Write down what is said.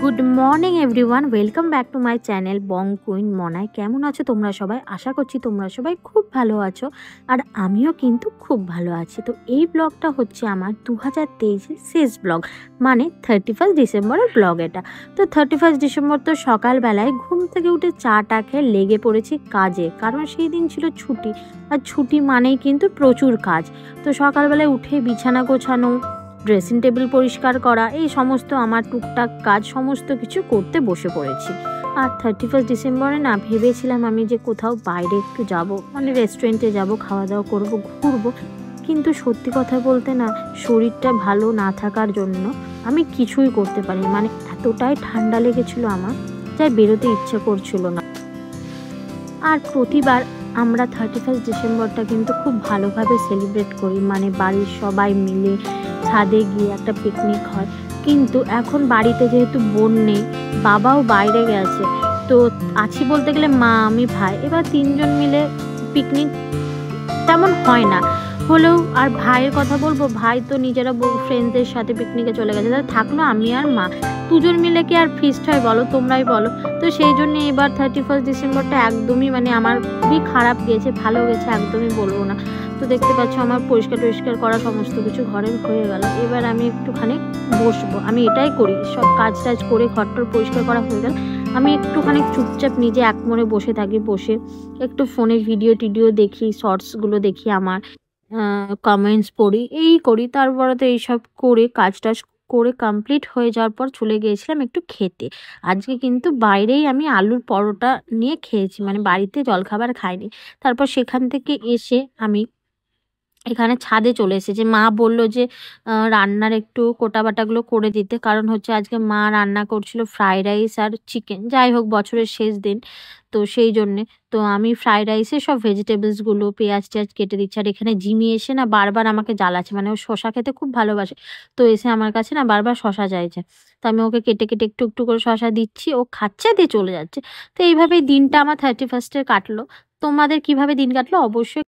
Good morning everyone, welcome back to my channel bong queen Monai. কেমন আছো তোমরা সবাই? আশা করছি তোমরা সবাই খুব ভালো আছো, আর আমিও কিন্তু খুব ভালো আছি। তো এই ব্লগটা হচ্ছে আমার 2023-এর শেষ ব্লগ, মানে 31 ডিসেম্বরের ব্লগ এটা। তো 31 ডিসেম্বর তো সকালবেলায় ঘুম থেকে উঠে চাটা খেয়ে লেগে পড়েছি কাজে, কারণ সেই দিন ছিল ছুটি, আর ছুটি মানেই কিন্তু প্রচুর কাজ। তো সকালবেলায় উঠে বিছানা গোছানো, ড্রেসিং টেবিল পরিষ্কার করা, এই সমস্ত আমার টুকটাক কাজ সমস্ত কিছু করতে বসে পড়েছি। আর 31 ডিসেম্বরে না ভেবেছিলাম আমি যে কোথাও বাইরে একটু যাব, মানে রেস্টুরেন্টে যাব, খাওয়া দাওয়া করব, ঘুরবো। কিন্তু সত্যি কথা বলতে না, শরীরটা ভালো না থাকার জন্য আমি কিছুই করতে পারিনি। মানে এতটাই ঠান্ডা লেগেছিল আমার, যাই বেরোতে ইচ্ছে করছিল না। আর প্রতিবার আমরা 31 ডিসেম্বরটা কিন্তু খুব ভালোভাবে সেলিব্রেট করি, মানে বাড়ির সবাই মিলে ছাদে গিয়ে একটা পিকনিক হয়। কিন্তু এখন বাড়িতে যেহেতু বোন নেই, বাবাও বাইরে গেছে, তো আছি বলতে গেলে মা, আমি, ভাই, এবার তিনজন মিলে পিকনিক তেমন হয় না। হলেও আর ভাইয়ের কথা বলবো, ভাই তো নিজেরা ফ্রেন্ডসদের সাথে পিকনিকে চলে গেছে, তাহলে থাকলো আমি আর মা, দুজন মিলে কি আর ফিস্ট হয় বলো, তোমরাই বলো। তো সেই জন্য এবার 31 ডিসেম্বরটা একদমই মানে আমার খুবই খারাপ গেছে, ভালো গেছে একদমই বলবো না। তো দেখতে পাচ্ছ আমার পরিষ্কার টরিষ্কার করা সমস্ত কিছু ঘরের হয়ে গেল। এবার আমি একটুখানি বসবো, আমি এটাই করি, সব কাজ টাজ করে ঘরটর পরিষ্কার করা হয়ে গেল, আমি একটুখানি চুপচাপ নিজে এক মনে বসে থাকি, বসে একটু ফোনে ভিডিও টিডিও দেখি, শর্টসগুলো দেখি, আমার কমেন্টস পড়ি, এই করি। তারপরে তো এইসব করে কাজ টাজ করে কমপ্লিট হয়ে যাওয়ার পর চলে গিয়েছিলাম একটু খেতে। আজকে কিন্তু বাইরেই আমি আলুর পরোটা নিয়ে খেয়েছি, মানে বাড়িতে জলখাবার খাইনি। তারপর সেখান থেকে এসে আমি এখানে ছাদে চলে এসেছি। মা বলল যে রান্নার একটু কোটাবাটাগুলো করে দিতে, কারণ হচ্ছে আজকে মা রান্না করছিল ফ্রাইড রাইস আর চিকেন, যাই হোক বছরের শেষ দিন তো সেই জন্যে। তো আমি ফ্রাইড রাইসে সব ভেজিটেবলসগুলো পেঁয়াজ টেয়াজ কেটে দিচ্ছি, আর এখানে জিমি এসে না বারবার আমাকে জ্বালাচ্ছে, মানে ও শশা খেতে খুব ভালোবাসে, তো এসে আমার কাছে না বারবার শশা চাইছে। তো আমি ওকে কেটে কেটে একটু একটু করে শশা দিচ্ছি, ও খাচ্ছে, দিয়ে চলে যাচ্ছে। তো এইভাবেই দিনটা আমার 31 কাটলো। তোমাদের কিভাবে দিন কাটলো অবশ্যই